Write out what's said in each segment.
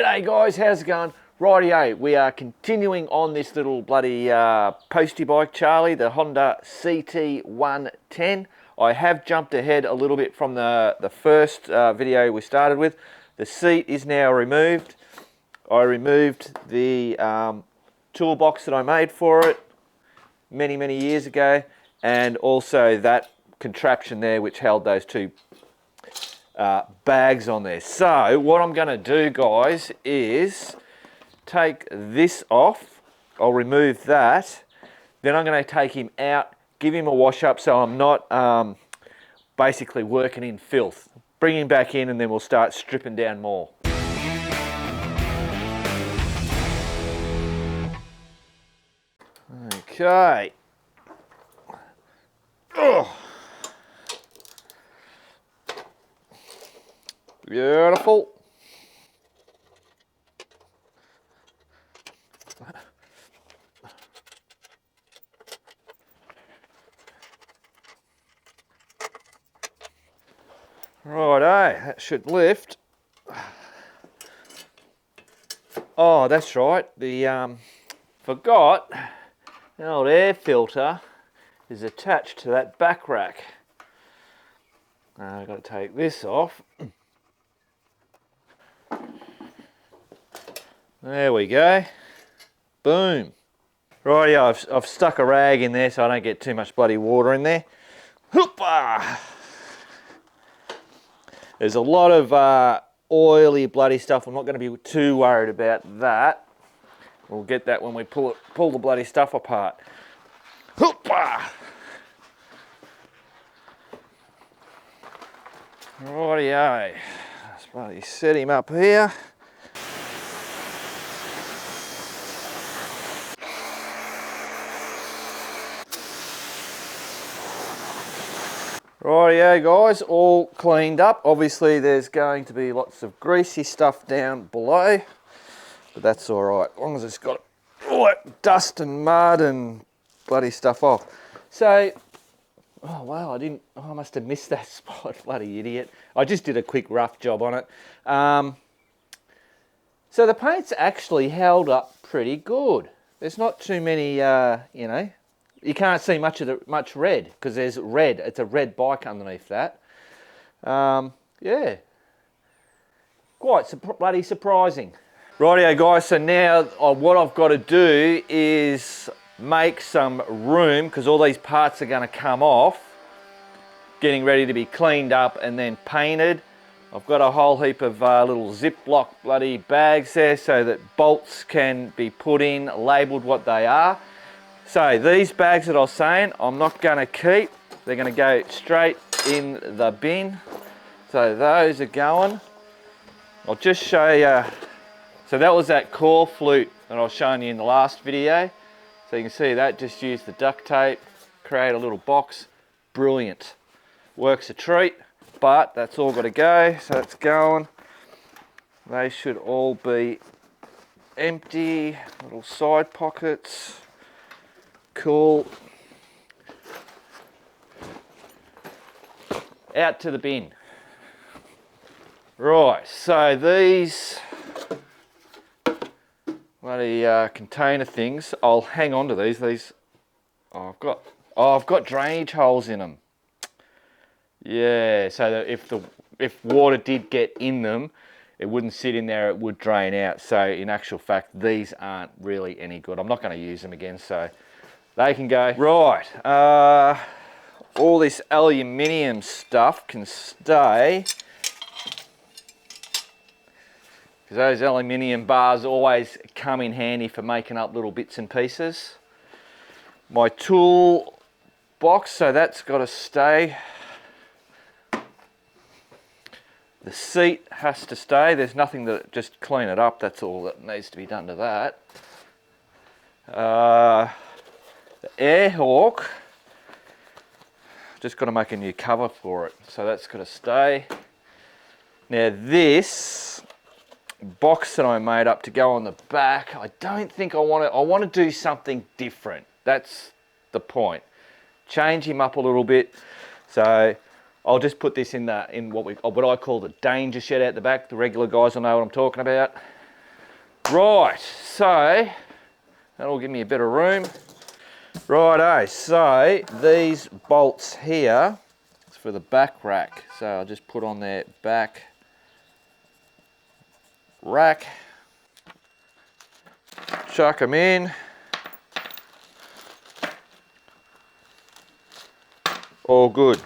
G'day guys, how's it going? Rightio, we are continuing on this little bloody postie bike, Charlie, the Honda CT110. I have jumped ahead a little bit from the first video we started with. The seat is now removed. I removed the toolbox that I made for it many years ago, and also that contraption there which held those two bags on there. So what I'm going to do, guys, is take this off. I'll remove that. Then I'm going to take him out, give him a wash up so I'm not basically working in filth. Bring him back in and then we'll start stripping down more. Okay. Oh. Beautiful. Righto, that should lift. Oh, that's right. The forgot the old air filter is attached to that back rack. I've got to take this off. There we go. Boom. Rightio, I've stuck a rag in there so I don't get too much bloody water in there. Hoopa! There's a lot of oily bloody stuff. I'm not going to be too worried about that. We'll get that when we pull the bloody stuff apart. Hoopa! Rightio. Let's bloody set him up here. Rightio guys, all cleaned up. Obviously there's going to be lots of greasy stuff down below, but that's alright, as long as it's got all that dust and mud and bloody stuff off. So, oh wow, I must have missed that spot, bloody idiot. I just did a quick rough job on it. So the paint's actually held up pretty good. There's not too many, you know, you can't see much red because there's red. It's a red bike underneath that. Yeah, quite bloody surprising. Rightio guys, so now what I've got to do is make some room because all these parts are going to come off, getting ready to be cleaned up and then painted. I've got a whole heap of little Ziploc bloody bags there so that bolts can be put in, labelled what they are. So these bags that I was saying, I'm not going to keep. They're going to go straight in the bin. So those are going. I'll just show you. So that was that core flute that I was showing you in the last video. So you can see that, just use the duct tape, create a little box. Brilliant. Works a treat, but that's all got to go. So it's going. They should all be empty, little side pockets. Cool. Out to the bin. Right, so these bloody container things, I'll hang on to these. Oh, I've got drainage holes in them. Yeah, so that if water did get in them, it wouldn't sit in there, it would drain out. So in actual fact, these aren't really any good. I'm not going to use them again, so they can go. Right, all this aluminium stuff can stay because those aluminium bars always come in handy for making up little bits and pieces. My tool box, so that's got to stay. The seat has to stay. There's nothing that, just clean it up, that's all that needs to be done to that. The air hawk, just got to make a new cover for it, so that's got to stay. Now this box that I made up to go on the back, I don't think I want to do something different. That's the point. Change him up a little bit. So I'll just put this in what I call the danger shed out the back. The regular guys will know what I'm talking about. Right, so that'll give me a bit of room. Righto, so these bolts here, it's for the back rack. So I'll just put on their back rack, chuck them in. All good.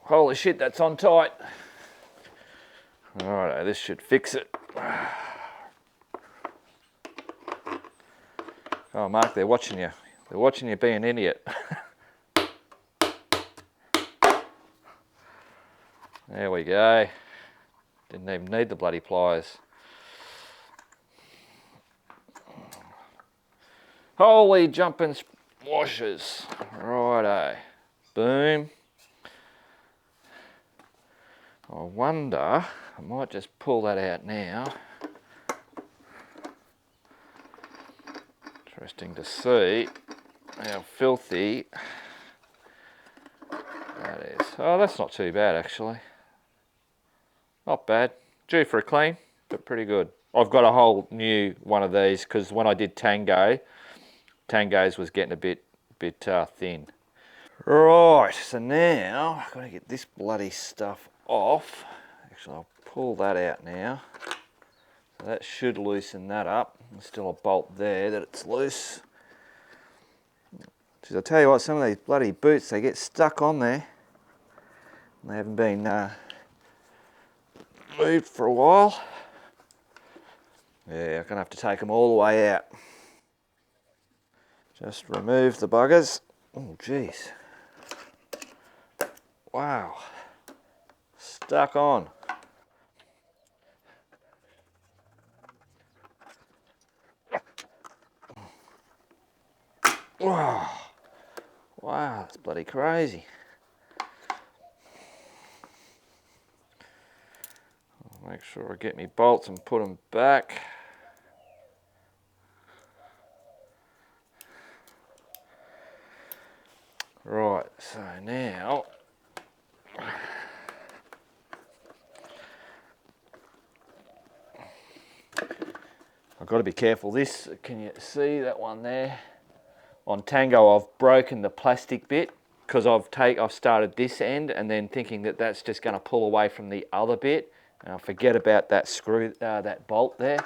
Holy shit, that's on tight. Alright, this should fix it. Oh, Mark, they're watching you. They're watching you be an idiot. There we go. Didn't even need the bloody pliers. Holy jumping washers. Righto. Boom. I wonder, I might just pull that out now. Interesting to see how filthy that is. Oh, that's not too bad actually. Not bad. Due for a clean, but pretty good. I've got a whole new one of these because when I did Tango's was getting a bit thin. Right, so now I've got to get this bloody stuff off. Actually, I'll pull that out now. So that should loosen that up. There's still a bolt there that it's loose. Because I'll tell you what, some of these bloody boots, they get stuck on there. And they haven't been moved for a while. Yeah, I'm going to have to take them all the way out. Just remove the buggers. Oh, jeez. Wow. Stuck on. Wow. Wow, that's bloody crazy. I'll make sure I get my bolts and put them back. Right, so now I've got to be careful. This, can you see that one there? On Tango, I've broken the plastic bit because I've started this end and then thinking that that's just going to pull away from the other bit. And I forget about that screw, that bolt there.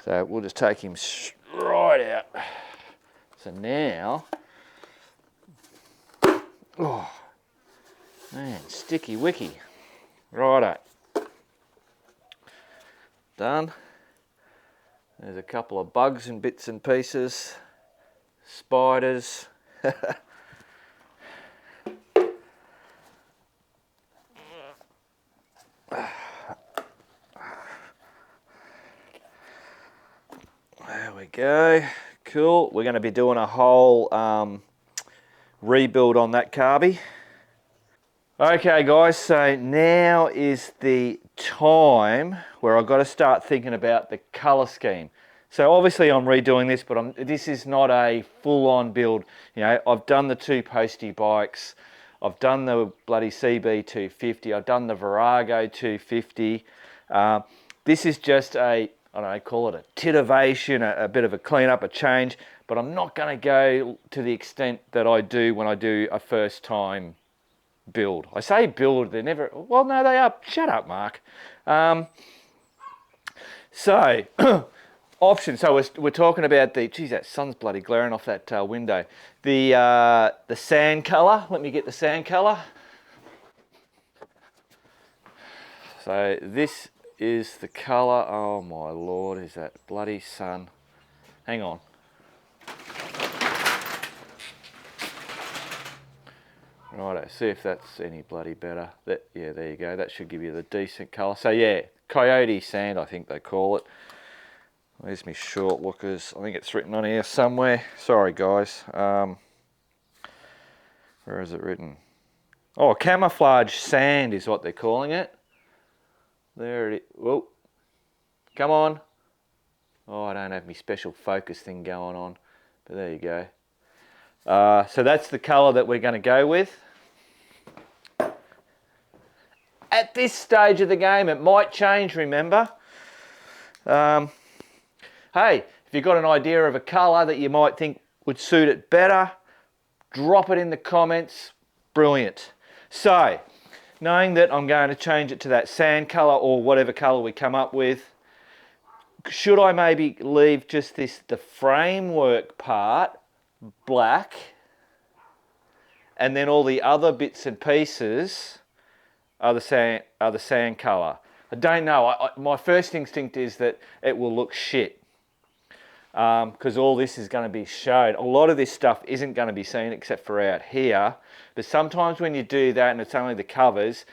So we'll just take him right out. So now, oh man, sticky wicky. Righto. Done. There's a couple of bugs and bits and pieces, spiders. There we go. Cool. We're going to be doing a whole rebuild on that carby. Okay guys, so now is the time where I've got to start thinking about the colour scheme. So obviously I'm redoing this, but this is not a full-on build. You know, I've done the two Postie bikes, I've done the bloody CB250, I've done the Virago 250. This is just a, I don't know, call it a titivation, a bit of a clean-up, a change, but I'm not going to go to the extent that I do when I do a first-time build. I say build, they're never, well no they are, shut up Mark. So options. So we're talking about the, geez, that sun's bloody glaring off that window. The sand colour. Let me get the sand colour. So this is the colour. Oh my lord, is that bloody sun? Hang on. Righto, see if that's any bloody better. Yeah, there you go. That should give you the decent colour. So yeah, coyote sand, I think they call it. Where's my short lookers? I think it's written on here somewhere. Sorry guys. Where is it written? Oh, camouflage sand is what they're calling it. There it is. Whoa. Come on. Oh, I don't have my special focus thing going on. But there you go. So that's the colour that we're going to go with. At this stage of the game, it might change, remember. Hey, if you've got an idea of a colour that you might think would suit it better, drop it in the comments. Brilliant. So, knowing that I'm going to change it to that sand colour or whatever colour we come up with, should I maybe leave just the framework part black and then all the other bits and pieces are the sand colour? I don't know. My first instinct is that it will look shit because all this is going to be showed. A lot of this stuff isn't going to be seen except for out here. But sometimes when you do that and it's only the covers,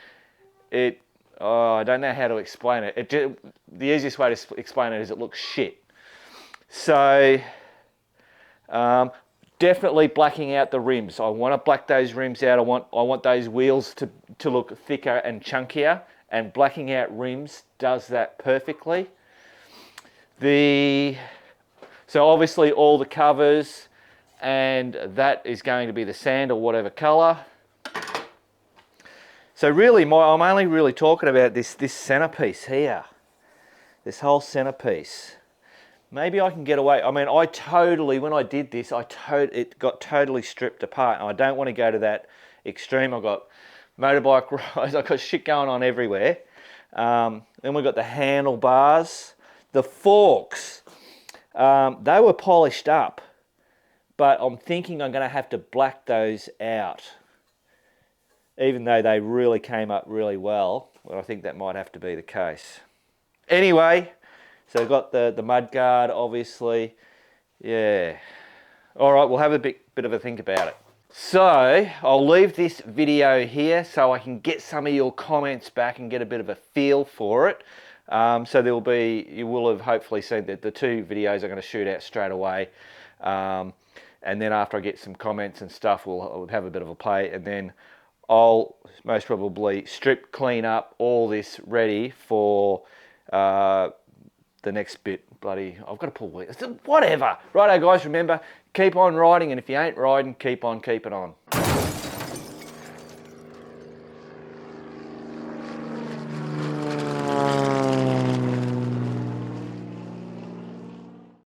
I don't know how to explain it. The easiest way to explain it is it looks shit. So definitely blacking out the rims. I want to black those rims out. I want those wheels to look thicker and chunkier, and blacking out rims does that perfectly. So obviously all the covers, and that is going to be the sand or whatever colour. So really, I'm only really talking about this centerpiece here, this whole centerpiece. Maybe I can get away. I mean, when I did this, it got totally stripped apart, and I don't want to go to that extreme. I've got motorbike rides, I've got shit going on everywhere. Then we've got the handlebars, the forks. They were polished up, but I'm thinking I'm going to have to black those out. Even though they really came up really well, I think that might have to be the case. Anyway, so I've got the mud guard, obviously. Yeah. All right, we'll have a bit of a think about it. So I'll leave this video here so I can get some of your comments back and get a bit of a feel for it. So you will have hopefully seen that the two videos are going to shoot out straight away. And then after I get some comments and stuff, we'll have a bit of a play, and then I'll most probably strip, clean up all this ready for the next bit. I've got to pull wheels. Whatever. Righto guys, remember, keep on riding, and if you ain't riding, keep on keeping on.